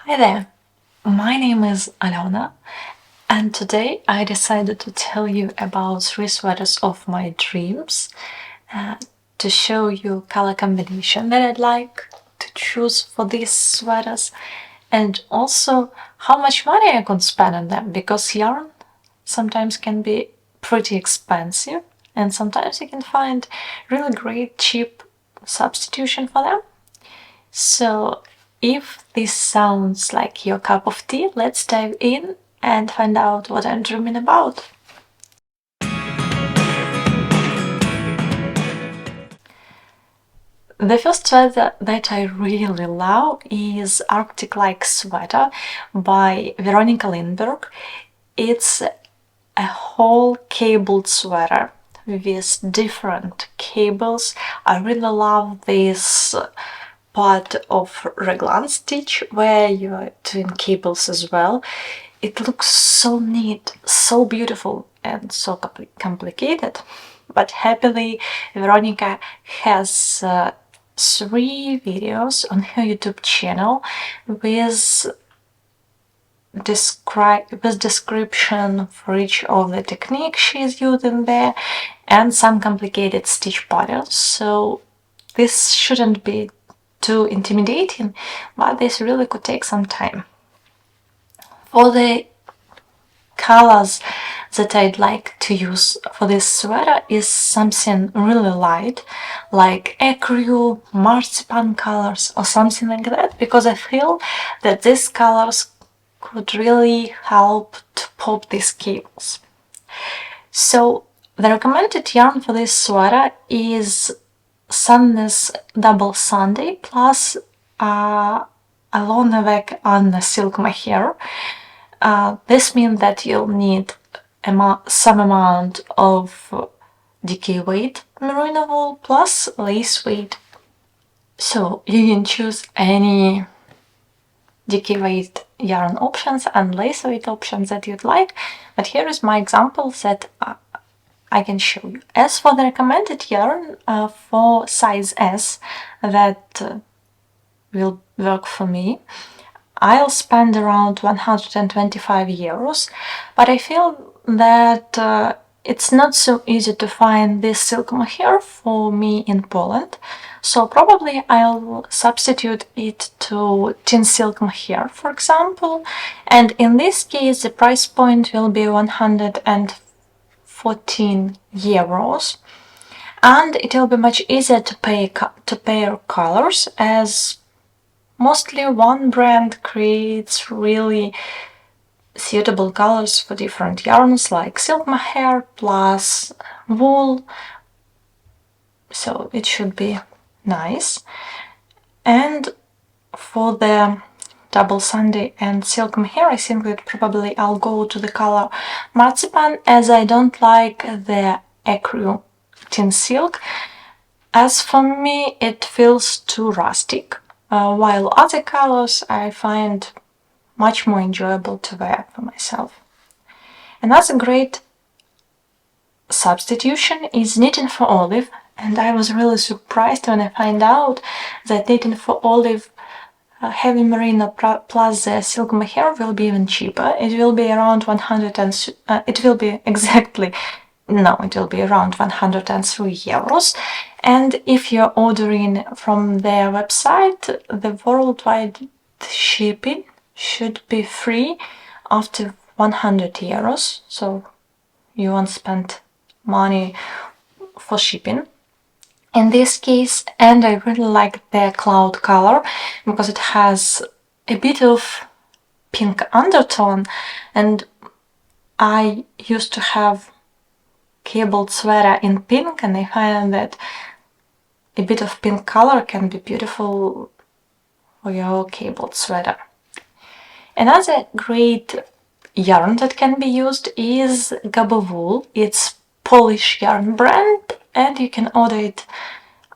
Hi there, my name is Alona, and today I decided to tell you about 3 sweaters of my dreams to show you color combination that I'd like to choose for these sweaters, and also how much money I could spend on them, because yarn sometimes can be pretty expensive and sometimes you can find really great cheap substitution for them. So if this sounds like your cup of tea, let's dive in and find out what I'm dreaming about. The first sweater that I really love is Arctic-like Sweater by Veronica Lindberg. It's a whole cabled sweater with different cables. I really love this part of raglan stitch where you're doing cables as well. It looks so neat, so beautiful, and so complicated. But happily, Veronica has 3 videos on her YouTube channel with description for each of the techniques she's using there and some complicated stitch patterns. So this shouldn't be too intimidating, but this really could take some time. For the colors that I'd like to use for this sweater is something really light, like ecru, marzipan colors or something like that, because I feel that these colors could really help to pop these cables. So the recommended yarn for this sweater is Sandnes Double Sunday plus Avec Anna Silk Mohair. This means that you'll need some amount of DK weight merino wool plus lace weight. So you can choose any DK weight yarn options and lace weight options that you'd like, but here is my example that I can show you. As for the recommended yarn for size S that will work for me, I'll spend around 125 euros, but I feel that it's not so easy to find this silk mohair for me in Poland, so probably I'll substitute it to Tynn Silk Mohair, for example, and in this case the price point will be 114 euros, and it will be much easier to pair colors, as mostly one brand creates really suitable colors for different yarns, like silk mohair plus wool, so it should be nice. And for the Double Sunday and silk mohair, I think that probably I'll go to the color marzipan, as I don't like the ecru tin silk. As for me, it feels too rustic, while other colors I find much more enjoyable to wear for myself. Another great substitution is knitting for olive, and I was really surprised when I found out that knitting for olive heavy merino plus the silk mohair will be even cheaper. It will be around 100 and it will be around 103 euros. And if you're ordering from their website, the worldwide shipping should be free after 100 euros, so you won't spend money for shipping in this case. And I really like the cloud color because it has a bit of pink undertone, and I used to have cabled sweater in pink, and I find that a bit of pink color can be beautiful for your cabled sweater. Another great yarn that can be used is Obba wool. It's Polish yarn brand, and you can order it,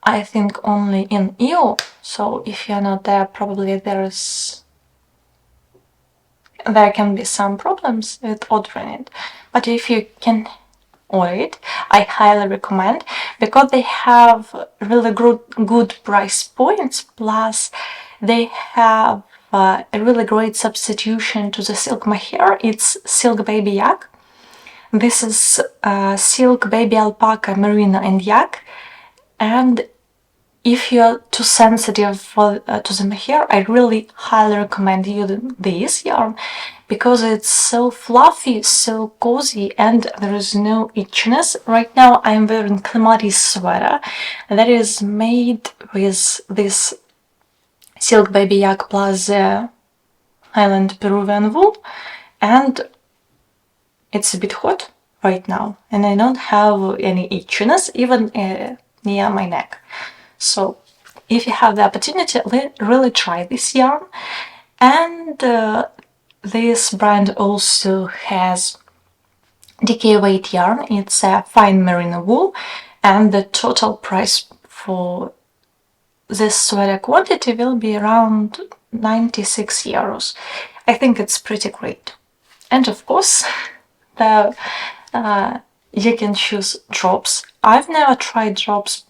I think, only in EU. So if you're not there, probably there can be some problems with ordering it. But if you can order it, I highly recommend, because they have really good price points, plus they have a really great substitution to the silk mohair. It's silk baby yak. This is silk baby alpaca, merino and yak. And if you're too sensitive to the mohair, I really highly recommend you this yarn because it's so fluffy, so cozy, and there is no itchiness. Right now I'm wearing clematis sweater that is made with this silk baby yak plus Highland Peruvian wool, and it's a bit hot right now and I don't have any itchiness even near my neck. So if you have the opportunity, really try this yarn. And this brand also has decay weight yarn. It's a fine merino wool, and the total price for this sweater quantity will be around 96 euros. I think it's pretty great. And of course, you can choose drops. I've never tried drops,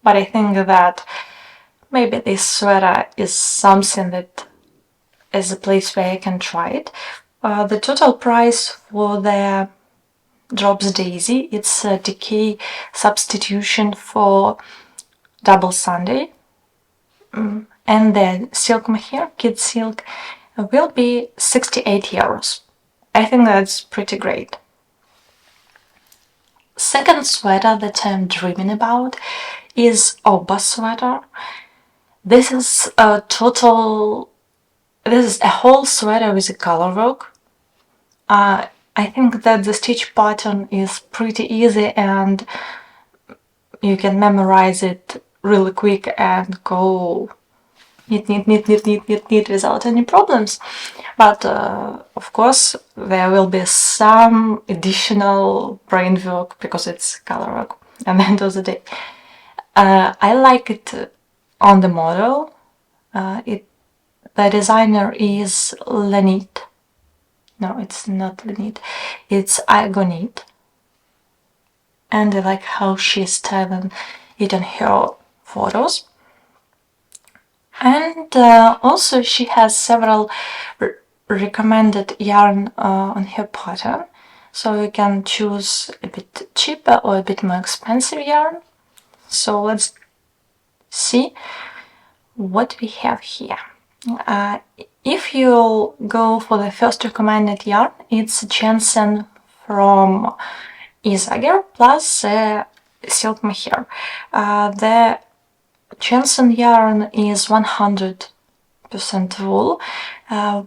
but I think that maybe this sweater is something that is a place where I can try it. The total price for the drops daisy, it's a decay substitution for Double Sunday, and the silk mohair, kid silk, will be 68 euros. I think that's pretty great. Second sweater that I'm dreaming about is Obba sweater. This is a whole sweater with a color work. I think that the stitch pattern is pretty easy and you can memorize it really quick and go knit without any problems. But of course there will be some additional brain work because it's color work at the end of the day. I like it on the model. The designer is Lenit. No, it's not Lenit. It's Agonit. And I like how she's styling it on her photos. And also she has several recommended yarn on her pattern. So you can choose a bit cheaper or a bit more expensive yarn. So let's see what we have here. If you go for the first recommended yarn, it's Jensen from Isager plus silk mohair. The Jensen yarn is 100% wool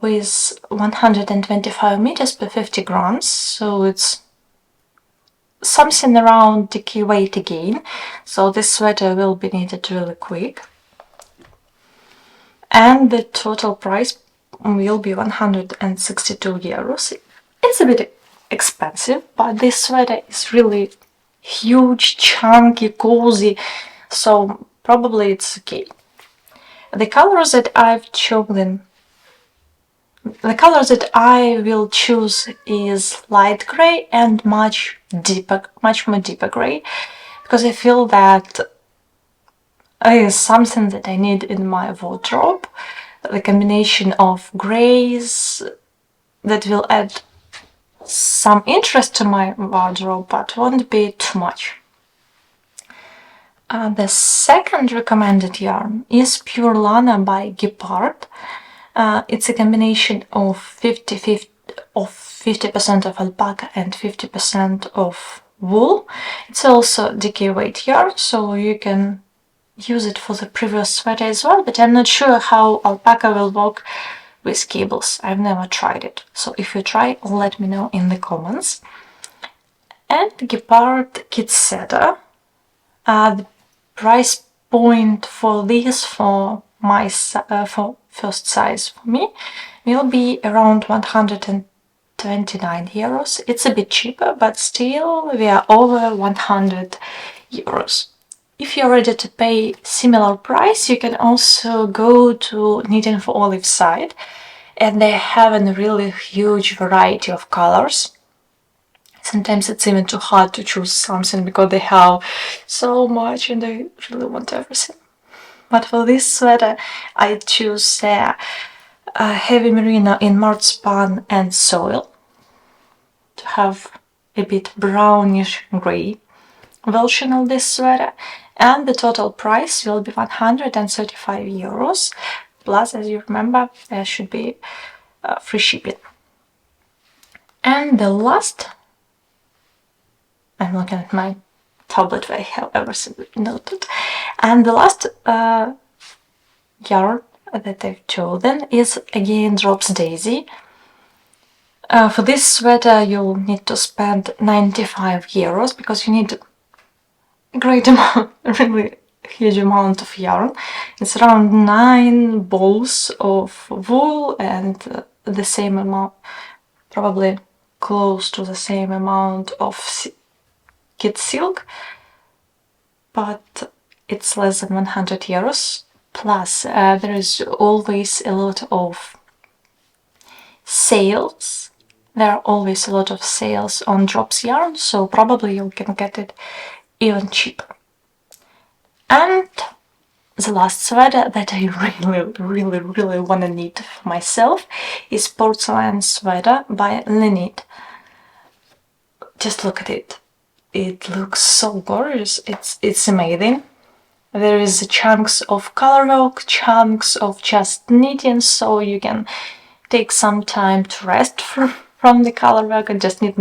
with 125 meters per 50 grams, so it's something around decay weight again, so this sweater will be knitted really quick. And the total price will be 162 euros. It's a bit expensive, but this sweater is really huge, chunky, cozy, so probably it's okay. The colors that I've chosen, the colors that I will choose is light gray and much more deeper gray, because I feel that it is something that I need in my wardrobe. The combination of grays that will add some interest to my wardrobe, but won't be too much. The second recommended yarn is Pure Lana by Gepard. It's a combination of 50% of alpaca and 50% of wool. It's also decay weight yarn, so you can use it for the previous sweater as well, but I'm not sure how alpaca will work with cables. I've never tried it, so if you try, let me know in the comments. And Gepard Kit Setter. The price point for this, for my for first size for me, will be around 129 euros. It's a bit cheaper, but still we are over 100 euros. If you're ready to pay similar price, you can also go to Knitting for Olive site, and they have a really huge variety of colors. Sometimes it's even too hard to choose something because they have so much and I really want everything. But for this sweater I choose heavy merino in marzipan and soil to have a bit brownish gray version of this sweater, and the total price will be 135 euros, plus, as you remember, there should be free shipping. And the last, I'm looking at my tablet where I have everything noted, and the last yarn that I've chosen is again Drops Daisy. For this sweater you'll need to spend 95 euros because you need a great amount, really huge amount of yarn. It's around 9 balls of wool and the same amount, probably close to the same amount of kid silk, but it's less than 100 euros. Plus there is always a lot of sales. There are always a lot of sales on Drops yarn, so probably you can get it even cheaper. And the last sweater that I really want to knit for myself is Porcelain Sweater by Lenit. Just look at it. It looks so gorgeous. It's amazing. There is chunks of colorwork, chunks of just knitting, so you can take some time to rest from the colorwork and just knit.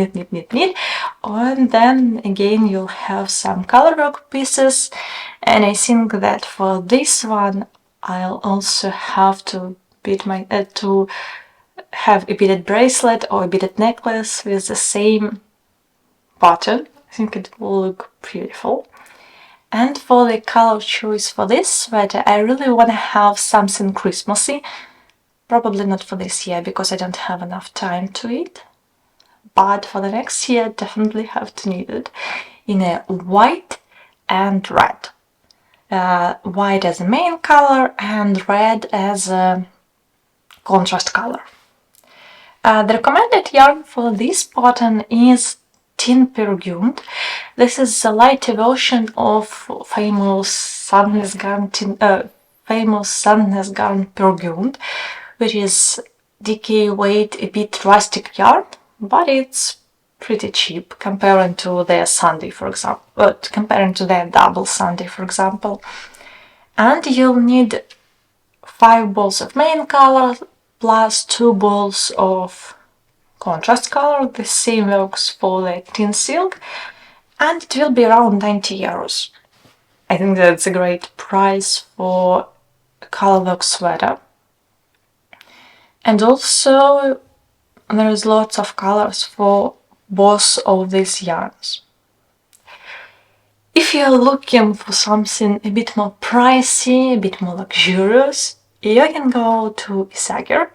And then again you'll have some colorwork pieces, and I think that for this one I'll also have to to have a beaded bracelet or a beaded necklace with the same pattern. I think it will look beautiful. And for the color choice for this sweater, I really want to have something Christmassy. Probably not for this year because I don't have enough time to it. But for the next year, definitely have to knit it in a white and red. White as a main color and red as a contrast color. The recommended yarn for this pattern is Tynn Silk. This is a lighter version of famous Sandnes Garn Silk, which is DK weight, a bit rustic yarn, but it's pretty cheap comparing to their Sunday, for example, comparing to their Double Sunday, for example. And you'll need 5 balls of main color plus 2 balls of contrast color. The same works for the Tynn Silk, and it will be around 90 euros. I think that's a great price for a colorwork sweater. And also there is lots of colors for both of these yarns. If you're looking for something a bit more pricey, a bit more luxurious, you can go to Isager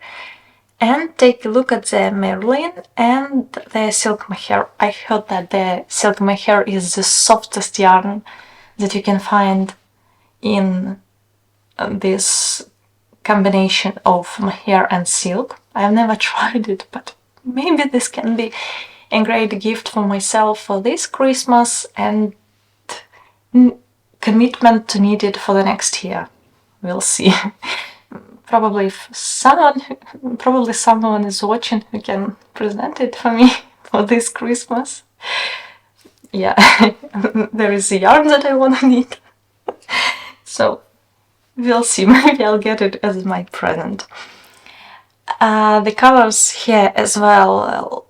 and take a look at the Merlin and the Silk Mohair. I heard that the Silk Mohair is the softest yarn that you can find in this combination of mohair and silk. I've never tried it, but maybe this can be a great gift for myself for this Christmas and commitment to knit it for the next year. We'll see. Probably someone is watching who can present it for me for this Christmas. Yeah, there is a yarn that I want to knit. So we'll see, maybe I'll get it as my present. The colors here as well,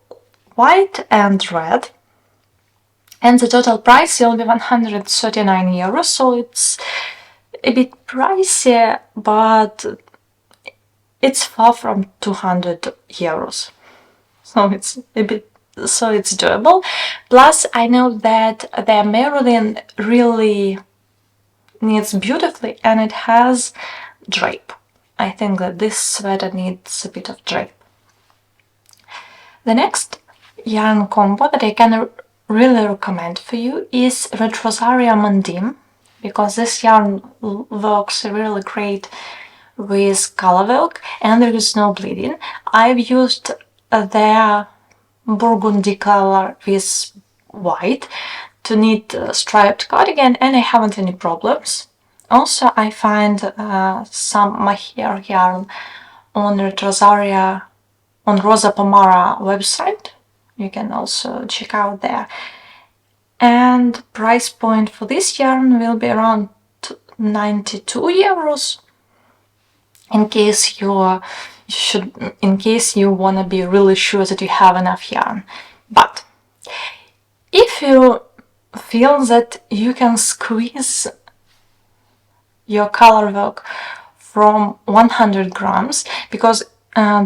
white and red. And the total price will be 139 euros, so it's a bit pricey, but it's far from 200 euros. So it's doable. Plus, I know that the Merlin really knits beautifully and it has drape. I think that this sweater needs a bit of drape. The next yarn combo that I can really recommend for you is Red Rosaria Mondim, because this yarn works really great with colorwork and there is no bleeding. I've used their burgundy color with white to knit a striped cardigan and I haven't any problems. Also, I find some mohair yarn on on Rosa Pomara website. You can also check out there. And price point for this yarn will be around 92 euros. In case you wanna be really sure that you have enough yarn. But if you feel that you can squeeze your color work from 100 grams, because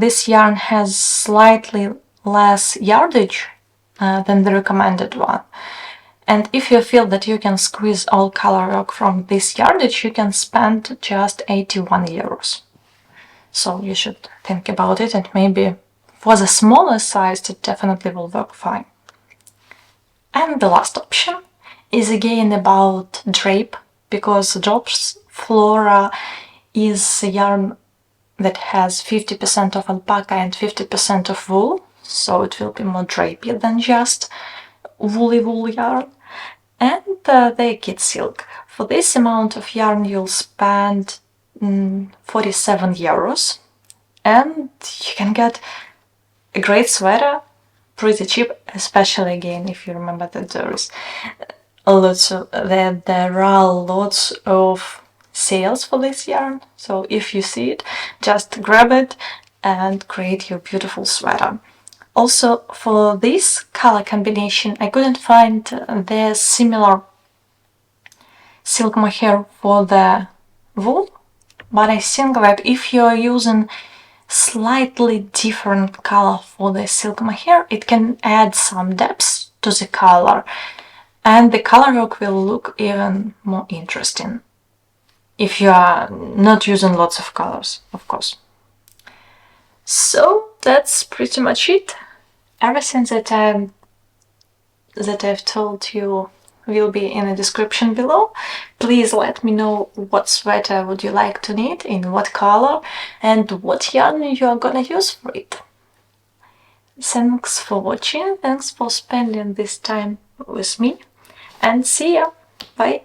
this yarn has slightly less yardage than the recommended one. And if you feel that you can squeeze all color work from this yardage, you can spend just 81 euros. So you should think about it, and maybe for the smaller size it definitely will work fine. And the last option is again about drape, because Drops Flora is a yarn that has 50% of alpaca and 50% of wool, so it will be more drapey than just wool yarn. And the kid silk. For this amount of yarn you'll spend 47 euros, and you can get a great sweater pretty cheap, especially again if you remember that there are lots of sales for this yarn. So if you see it, just grab it and create your beautiful sweater. Also, for this color combination, I couldn't find the similar silk mohair for the wool, but I think that if you're using slightly different color for the silk mohair, it can add some depth to the color, and the color work will look even more interesting if you are not using lots of colors, of course. So that's pretty much it. Everything that I've told you will be in the description below. Please let me know what sweater would you like to knit, in what color, and what yarn you are gonna use for it. Thanks for watching, thanks for spending this time with me, and see ya! Bye!